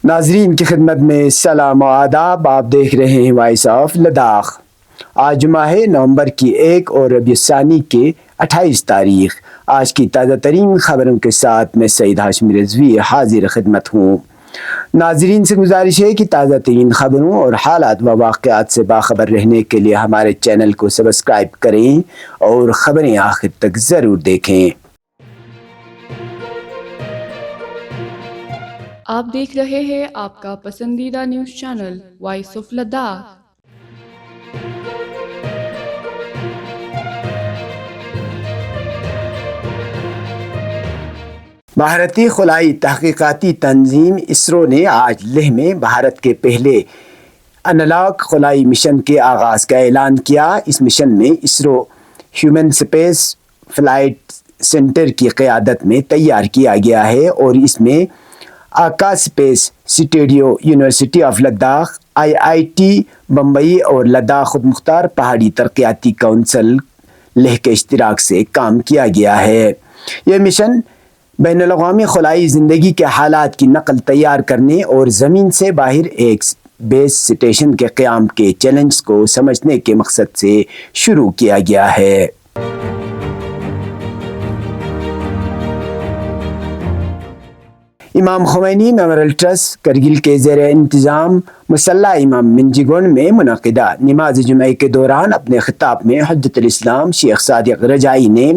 ناظرین کی خدمت میں سلام و آداب. آپ دیکھ رہے ہیں وائس آف لداخ. آج ماہ نومبر کی 1 اور ربیع الثانی کے 28 تاریخ. آج کی تازہ ترین خبروں کے ساتھ میں سعید ہاشمی رضوی حاضر خدمت ہوں. ناظرین سے گزارش ہے کہ تازہ ترین خبروں اور حالات و واقعات سے باخبر رہنے کے لیے ہمارے چینل کو سبسکرائب کریں اور خبریں آخر تک ضرور دیکھیں. آپ دیکھ رہے ہیں آپ کا پسندیدہ news channel voice of Ladakh. بھارتی خلائی تحقیقاتی تنظیم اسرو نے آج لیہ میں بھارت کے پہلے انالاگ خلائی مشن کے آغاز کا اعلان کیا. اس مشن میں ISRO human space flight centre کی قیادت میں تیار کیا گیا ہے اور اس میں Akash space studio, university of Ladakh, IIT Bombay اور لداخ خود مختار پہاڑی ترقیاتی کونسل لیہ کے اشتراک سے کام کیا گیا ہے. یہ مشن بین الاقوامی خلائی زندگی کے حالات کی نقل تیار کرنے اور زمین سے باہر ایک بیس اسٹیشن کے قیام کے چیلنج کو سمجھنے کے مقصد سے شروع کیا گیا ہے. امام خمینی میموریل ٹرسٹ کرگل کے زیر انتظام مسلح امام منجی گنڈ میں منعقدہ نماز جمعہ کے دوران اپنے خطاب میں حجت الاسلام شیخ صادق رجائی نے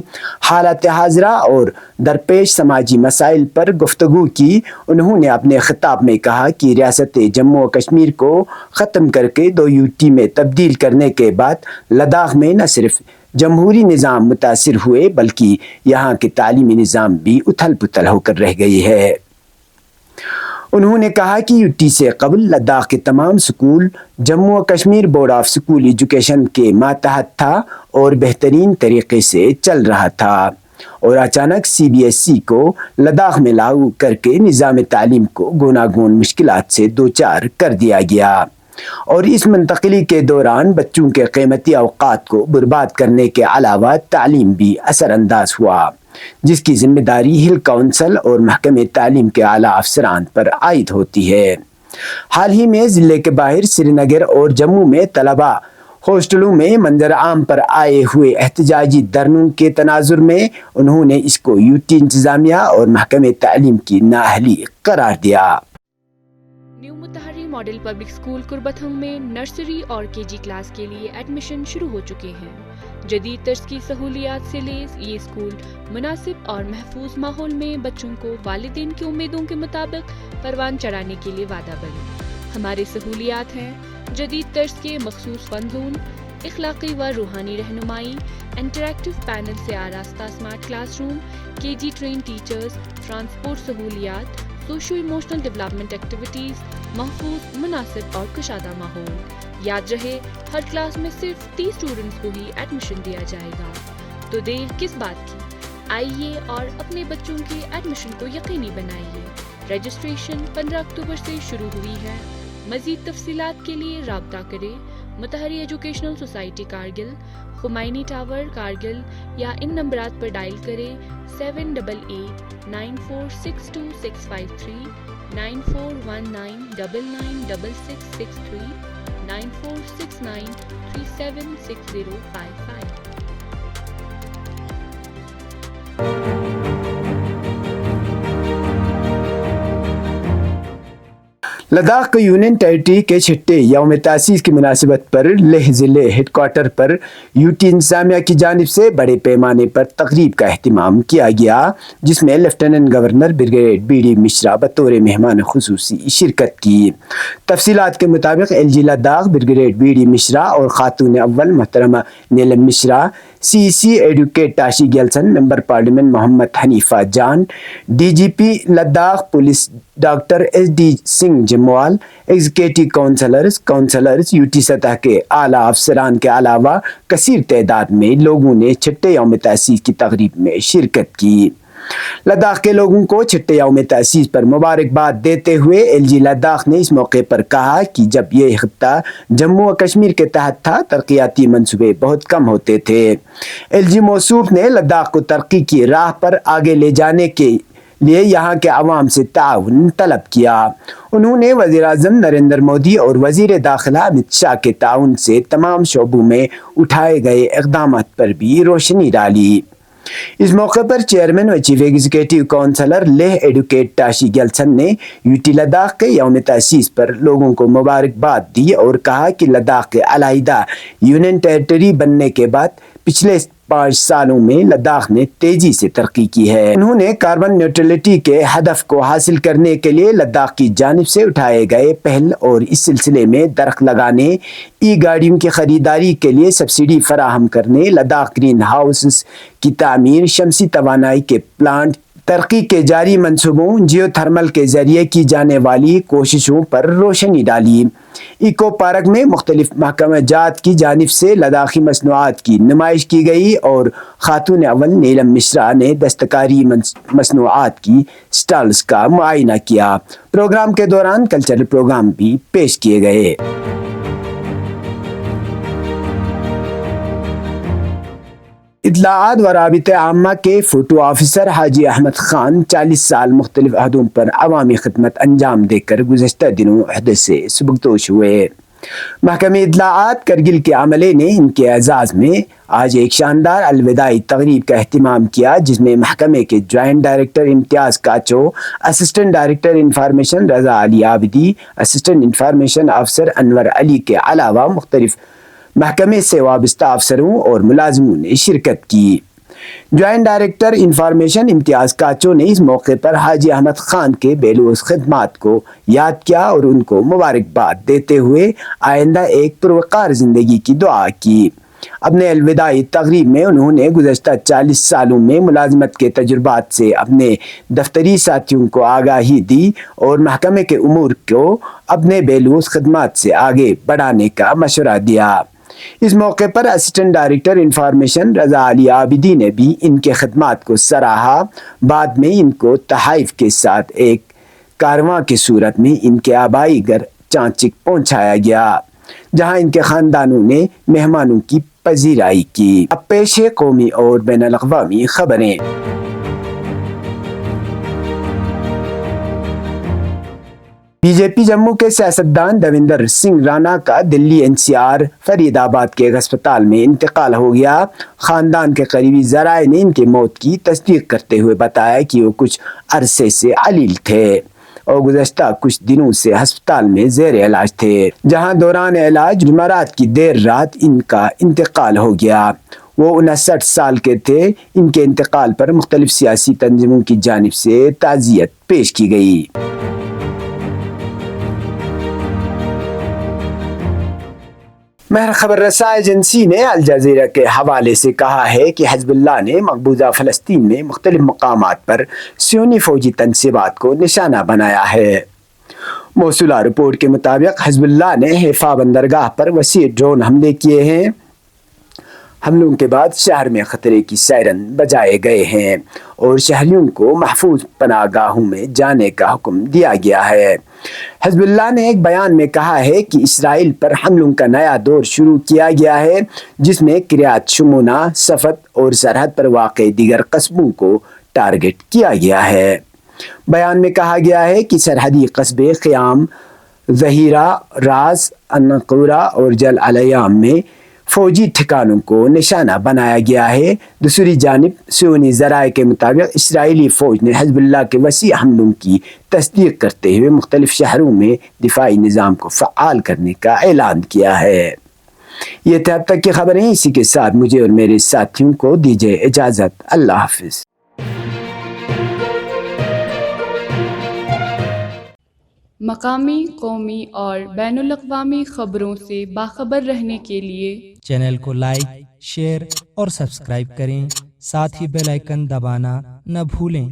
حالات حاضرہ اور درپیش سماجی مسائل پر گفتگو کی. انہوں نے اپنے خطاب میں کہا کہ ریاست جموں و کشمیر کو ختم کر کے 2 UT میں تبدیل کرنے کے بعد لداخ میں نہ صرف جمہوری نظام متاثر ہوئے بلکہ یہاں کے تعلیمی نظام بھی اتھل پتھل ہو کر رہ گئی ہے. انہوں نے کہا کہ UT سے قبل لداخ کے تمام سکول جموں و Kashmir board of school education کے ماتحت تھا اور بہترین طریقے سے چل رہا تھا، اور اچانک CBSE کو لداخ میں لاگو کر کے نظام تعلیم کو گوناگون مشکلات سے دوچار کر دیا گیا اور اس منتقلی کے دوران بچوں کے قیمتی اوقات کو برباد کرنے کے علاوہ تعلیم بھی اثر انداز ہوا، جس کی ذمہ داری ہل کونسل اور محکمہ تعلیم کے اعلیٰ افسران پر عائد ہوتی ہے. حال ہی میں ضلع کے باہر سری نگر اور جموں میں طلبہ ہاسٹلوں میں منظر عام پر آئے ہوئے احتجاجی دھرنوں کے تناظر میں انہوں نے اس کو UT انتظامیہ اور محکمہ تعلیم کی نااہلی قرار دیا. نیو متحری ماڈل پبلک اسکول قربتھنگ میں نرسری اور KG کلاس کے لیے ایڈمیشن شروع ہو چکے ہیں. جدید طرز کی سہولیات سے لیس یہ اسکول مناسب اور محفوظ ماحول میں بچوں کو والدین کی امیدوں کے مطابق پروان چڑھانے کے لیے وعدہ بنے. ہمارے سہولیات ہیں جدید طرز کے مخصوص فن زون، اخلاقی و روحانی رہنمائی، انٹریکٹیو پینل سے آراستہ smart class room, KG train teachers, transport سہولیات، سوشو ایموشنل ڈیولپمنٹ ایکٹیویٹیز، محفوظ، مناسب اور کشادہ ماحول. یاد رہے ہر کلاس میں صرف 30 اسٹوڈنٹس کو ہی ایڈمیشن دیا جائے گا. تو دیر کس بات کی؟ آئیے اور اپنے بچوں کے ایڈمیشن کو یقینی بنائیے. رجسٹریشن 15 اکتوبر سے شروع ہوئی ہے. مزید تفصیلات کے لیے رابطہ کریں Motahhari educational society Kargil, Khomeini tower Kargil, یا ان نمبرات پر ڈائل کریں 7889462653 9419996663 9469376055. لداخ کو یونین ٹیریٹری کے 6 یوم تاسیس کی مناسبت پر لیہ ضلع ہیڈ کوارٹر پر UT انتظامیہ کی جانب سے بڑے پیمانے پر تقریب کا اہتمام کیا گیا، جس میں lieutenant governor brigadier BD Mishra بطور مہمان خصوصی شرکت کی. تفصیلات کے مطابق LG Ladakh brigadier BD Mishra اور خاتون اول محترمہ Neelam Mishra, CEC advocate Tashi Gyalson, member parliament Mohammad Haneefa Jan, DGP Ladakh police doctor SD Singh Jamwal, executive councillors UT سطح کے اعلیٰ افسران کے علاوہ کثیر تعداد میں لوگوں نے 6 یوم تاسیس کی تقریب میں شرکت کی. لداخ کے لوگوں کو 6 یوم تاسیس پر مبارکباد دیتے ہوئے LG لداخ نے اس موقع پر کہا کہ جب یہ خطہ جموں و کشمیر کے تحت تھا ترقیاتی منصوبے بہت کم ہوتے تھے. LG موصوف نے لداخ کو ترقی کی راہ پر آگے لے جانے کے لیے یہاں کے عوام سے تعاون طلب کیا۔ انہوں نے وزیر اعظم نریندر مودی اور وزیر داخلہ امت شاہ کے تعاون سے تمام شعبوں میں اٹھائے گئے اقدامات پر بھی روشنی ڈالی۔ اس موقع پر چیئرمین و chief executive councillor Leh advocate Tashi Gyalson نے یو ٹی لداخ کے یوم تاسیس پر لوگوں کو مبارکباد دی اور کہا کہ لداخ کے علیحدہ یونین ٹیریٹری بننے کے بعد پچھلے 5 سالوں میں لداخ نے تیزی سے ترقی کی ہے۔ انہوں نے کاربن نیوٹرلٹی کے ہدف کو حاصل کرنے کے لیے لداخ کی جانب سے اٹھائے گئے پہل اور اس سلسلے میں درخت لگانے، ای گاڑیوں کی خریداری کے لیے سبسڈی فراہم کرنے، لداخ گرین ہاؤسز کی تعمیر، شمسی توانائی کے پلانٹ ترقی کے جاری منصوبوں، جیو تھرمل کے ذریعے کی جانے والی کوششوں پر روشنی ڈالی۔ ایکو پارک میں مختلف محکمہ جات کی جانب سے لداخی مصنوعات کی نمائش کی گئی اور خاتون اول نیلم مشرا نے دستکاری مصنوعات کی سٹالز کا معائنہ کیا۔ پروگرام کے دوران کلچرل پروگرام بھی پیش کیے گئے۔ اطلاعات و رابطہ عامہ کے فوٹو آفیسر حاجی احمد خان 40 سال مختلف عہدوں پر عوامی خدمت انجام دے کر گزشتہ دنوں عہدے سے سبکدوش ہوئے۔ محکمہ اطلاعات کرگل کے عملے نے ان کے اعزاز میں آج ایک شاندار الوداعی تقریب کا اہتمام کیا، جس میں محکمے کے جوائنٹ ڈائریکٹر امتیاز کاچو، اسسٹنٹ ڈائریکٹر انفارمیشن رضا علی عابدی، اسسٹنٹ انفارمیشن افسر انور علی کے علاوہ مختلف محکمے سے وابستہ افسروں اور ملازموں نے شرکت کی۔ جوائنٹ ڈائریکٹر انفارمیشن امتیاز کاچو نے اس موقع پر حاجی احمد خان کے بے لوث خدمات کو یاد کیا اور ان کو مبارکباد دیتے ہوئے آئندہ ایک پروقار زندگی کی دعا کی۔ اپنے الوداعی تقریب میں انہوں نے گزشتہ 40 سالوں میں ملازمت کے تجربات سے اپنے دفتری ساتھیوں کو آگاہی دی اور محکمے کے امور کو اپنے بے لوث خدمات سے آگے بڑھانے کا مشورہ دیا۔ اس موقع پر اسسٹنٹ ڈائریکٹر انفارمیشن رضا علی عابدی نے بھی ان کے خدمات کو سراہا۔ بعد میں ان کو تحائف کے ساتھ ایک کارواں کی صورت میں ان کے آبائی گھر چانچک پہنچایا گیا، جہاں ان کے خاندانوں نے مہمانوں کی پذیرائی کی۔ اب پیش ہے قومی اور بین الاقوامی خبریں۔ بی جے پی جموں کے سیاستدان دویندر سنگھ رانا کا دلی NCR فرید آباد کے ایک ہسپتال میں انتقال ہو گیا۔ خاندان کے قریبی ذرائع نے ان کی موت کی تصدیق کرتے ہوئے بتایا کہ وہ کچھ عرصے سے علیل تھے اور گزشتہ کچھ دنوں سے ہسپتال میں زیر علاج تھے، جہاں دوران علاج جمعرات کی دیر رات ان کا انتقال ہو گیا۔ وہ 59 سال کے تھے۔ ان کے انتقال پر مختلف سیاسی تنظیموں کی جانب سے تعزیت پیش کی گئی۔ مہر خبر رساں ایجنسی نے الجزیرہ کے حوالے سے کہا ہے کہ حزب اللہ نے مقبوضہ فلسطین میں مختلف مقامات پر صہیونی فوجی تنصیبات کو نشانہ بنایا ہے۔ موصولہ رپورٹ کے مطابق حزب اللہ نے حیفا بندرگاہ پر وسیع ڈرون حملے کیے ہیں۔ حملوں کے بعد شہر میں خطرے کی سائرن بجائے گئے ہیں اور شہریوں کو محفوظ پناہ گاہوں میں جانے کا حکم دیا گیا ہے۔ حزب اللہ نے ایک بیان میں کہا ہے کہ اسرائیل پر حملوں کا نیا دور شروع کیا گیا ہے، جس میں قریات شمونہ، صفت اور سرحد پر واقع دیگر قصبوں کو ٹارگٹ کیا گیا ہے۔ بیان میں کہا گیا ہے کہ سرحدی قصبے قیام، ظہیرہ، راس، النقورہ اور جل الیام میں فوجی ٹھکانوں کو نشانہ بنایا گیا ہے۔ دوسری جانب صہیونی ذرائع کے مطابق اسرائیلی فوج نے حزب اللہ کے وسیع حملوں کی تصدیق کرتے ہوئے مختلف شہروں میں دفاعی نظام کو فعال کرنے کا اعلان کیا ہے۔ یہ تھے اب تک کی خبریں۔ اسی کے ساتھ مجھے اور میرے ساتھیوں کو دیجیے اجازت۔ اللہ حافظ۔ مقامی، قومی اور بین الاقوامی خبروں سے باخبر رہنے کے لیے چینل کو لائک، شیئر اور سبسکرائب کریں، ساتھ ہی بیل آئیکن دبانا نہ بھولیں۔